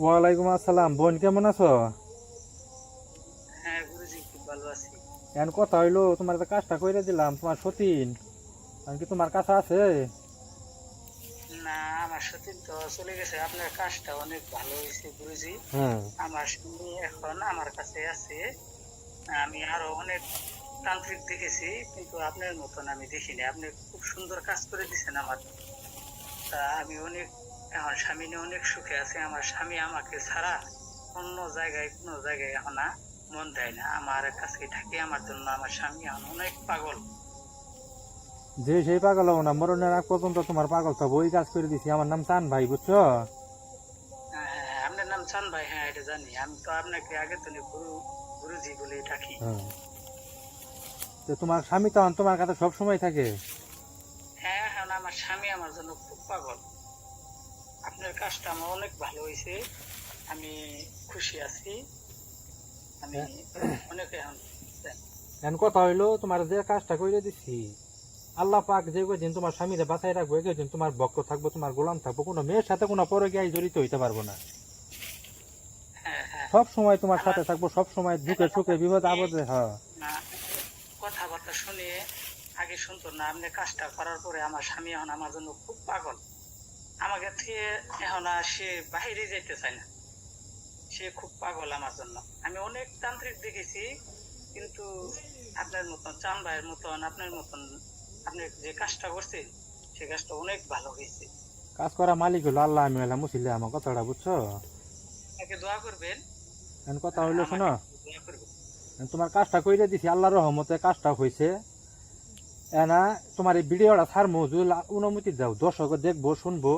ওয়ালাইকুম আসসালাম। বোন কেমন আছো? হ্যাঁ গুরুজি, খুব ভালো আছি। এখন কথা হইলো, তোমার তো কাজটা কইরে দিলাম, তোমার সতীন আমি কি তোমার কাছে আছে? না, আমার সতীন তো চলে গেছে। আপনার কাজটা অনেক ভালো হয়েছে গুরুজি। হ্যাঁ। আমার স্বামী এখন আমার কাছে আছে। আমি আরো অনেক তান্ত্রিক দেখেছি, কিন্তু আপনার মতন আমি দেখিনি। আপনি খুব সুন্দর কাজ করে দিচ্ছেন আমার। তা আমি অনেক এখন স্বামী নিয়ে অনেক সুখে আছে। আমার স্বামী আমাকে ছাড়া অন্য জায়গায় কোনো জায়গায় এখন আর মন দেয় না, আমার কাছেই থাকে। আমার জন্য আমার স্বামী এখন অনেক পাগল। যে সেই পাগল হবো না, মরণের আগ পর্যন্ত তোমার পাগল তো ওই কাজ করে দিছি। আমার নাম চান ভাই, বুঝছো? হ্যাঁ হ্যাঁ হ্যাঁ, আপনার নাম চান ভাই? হ্যাঁ, এটা জানি। আমি তো আপনাকে আগে তো গুরুজি বলে ডাকি। হ্যাঁ। তো তোমার স্বামী তখন তোমার কাছে সব সময় থাকে? হ্যাঁ হ্যাঁ, আমার স্বামী আমার জন্য খুব পাগল। আপনার কাজটা আমার অনেক ভালো হয়েছে। আমি খুশি আছি। আমি অনেক এখন এখন কথা হইলো, তোমার যে কাজটা কইরে দিছি, আল্লাহ পাক যে কদিন তোমার স্বামীরে বাঁচাই রাখবো, একদিন তোমার ভক্ত থাকবো, তোমার গোলাম থাকবো, কোনো মেয়ের সাথে কোনো পরে গিয়ে জড়িত হইতে পারবো না। হ্যাঁ হ্যাঁ। সব সময় তোমার আমার সাথে থাকবো, সব সময় দুঃখে সুখে বিপদ আপনি আপদে। হ্যাঁ। না, কথাবার্তা শুনে আগে শুনতো না, আপনি কাজটা করার পরে আমার স্বামী এখন আমার জন্য খুব পাগল। আমাকে থেকে এখন আর সে বাইরে যেতে চায় না। সে খুব পাগল আমার জন্য। আমি অনেক তান্ত্রিক দেখেছি, কিন্তু আপনার মতন, চান ভাইয়ের মতন, আপনার মতন আপনি যে কাজটা করছেন, সে কাজটা অনেক ভালো হয়েছে। কাজ করা মালিক হলো আল্লাহ, আমি হলাম মুসিলে। আমার কথাটা বুঝছো? আমাকে দোয়া করবেন। এখন কথা হইলো, আমাকে শোনো। দোয়া করবেন। এখন তোমার কাজটা কইরে দিছি, আল্লাহর রহমতে কাজটা হয়েছে। এনা তোমার এই ভিডিওটা ছাড়মু, যদি অনুমতি দাও, দর্শক দেখবো শুনবো।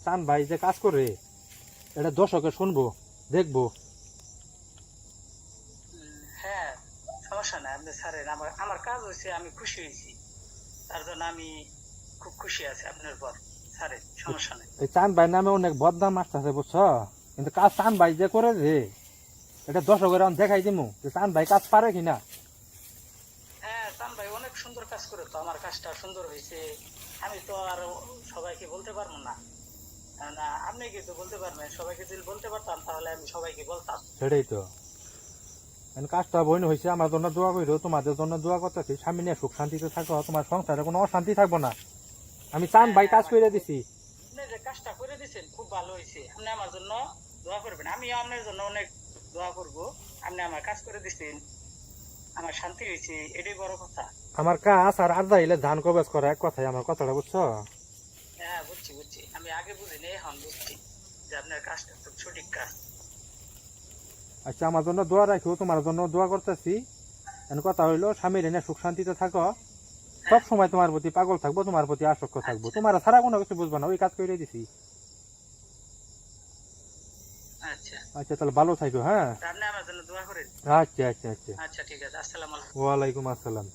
চান ভাই যে কাজ করে, এটা দর্শকে শুনবো, দেখবো। হ্যাঁ, সমস্যা নাই, আপনি ছাড়েন। আমার আমার কাজ হয়েছে, আমি খুশি হয়েছি। তার জন্য আমি খুব খুশি আছি আপনার পর। ছাড়েন, সমস্যা নাই। এই চান ভাই নামে অনেক বদনাম আসতেছে, বুঝছো? কিন্তু কাজ চান ভাই যে করে যে, এটা দর্শকের আমি দেখাই দিমু যে চান ভাই কাজ পারে কিনা। হ্যাঁ, চান ভাই অনেক সুন্দর কাজ করে তো। আমার কাজটা সুন্দর হয়েছে। আমি তো আর সবাইকে বলতে পারবো না। না, আপনি কিন্তু বলতে পারবেন। সবাইকে যদি বলতে পারতাম তাহলে আমি সবাইকে বলতাম। সেটাই তো। এখন কাজটা বইন হয়েছে, আমার জন্য দোয়া করিও, তোমাদের জন্য দোয়া করতেছি। স্বামী নিয়ে সুখ শান্তিতে থাকো, তোমার সংসারে কোনো অশান্তি থাকবো না। আমি চান হ্যাঁ ভাই হ্যাঁ, কাজ আমাকে করে দিছি। আপনি যে কাজটা করে দিচ্ছেন খুব ভালো হয়েছে। আপনি আমার জন্য দোয়া করবেন, আমিও আপনার জন্য অনেক দোয়া করব। আপনি আমার কাজ করে দিচ্ছেন, আমার শান্তি হয়েছে, এটাই বড় কথা। আমার কাজ আর আড্ডা হইলে ধান কবেজ করা এক কথাই, আমার কথাটা বুঝছো? হ্যাঁ, বুঝছি বুঝছি। আমি আগে বুঝিনি, এখন বুঝছি যে আপনার কাজটা খুব সঠিক কাজ। আচ্ছা, আমার জন্য দোয়া রাখো, তোমার জন্য দোয়া করতেছি। এখন কথা হইলো, স্বামীর এনে সুখ শান্তিতে থাকো। সব হ্যাঁ। সময় তোমার প্রতি পাগল থাকবো, তোমার প্রতি আসক্ত থাকবো, আচ্ছা তোমার ছাড়া কোনো কিছু বুঝবো না, ওই কাজ করে দিছি। আচ্ছা। আচ্ছা, তাহলে ভালো থাকো। হ্যাঁ। তা আপনি আমার জন্য দোয়া করেন। আচ্ছা আচ্ছা আচ্ছা। আচ্ছা, ঠিক আছে। আসসালামু আলাইকুম। ওয়ালাইকুম আসসালাম।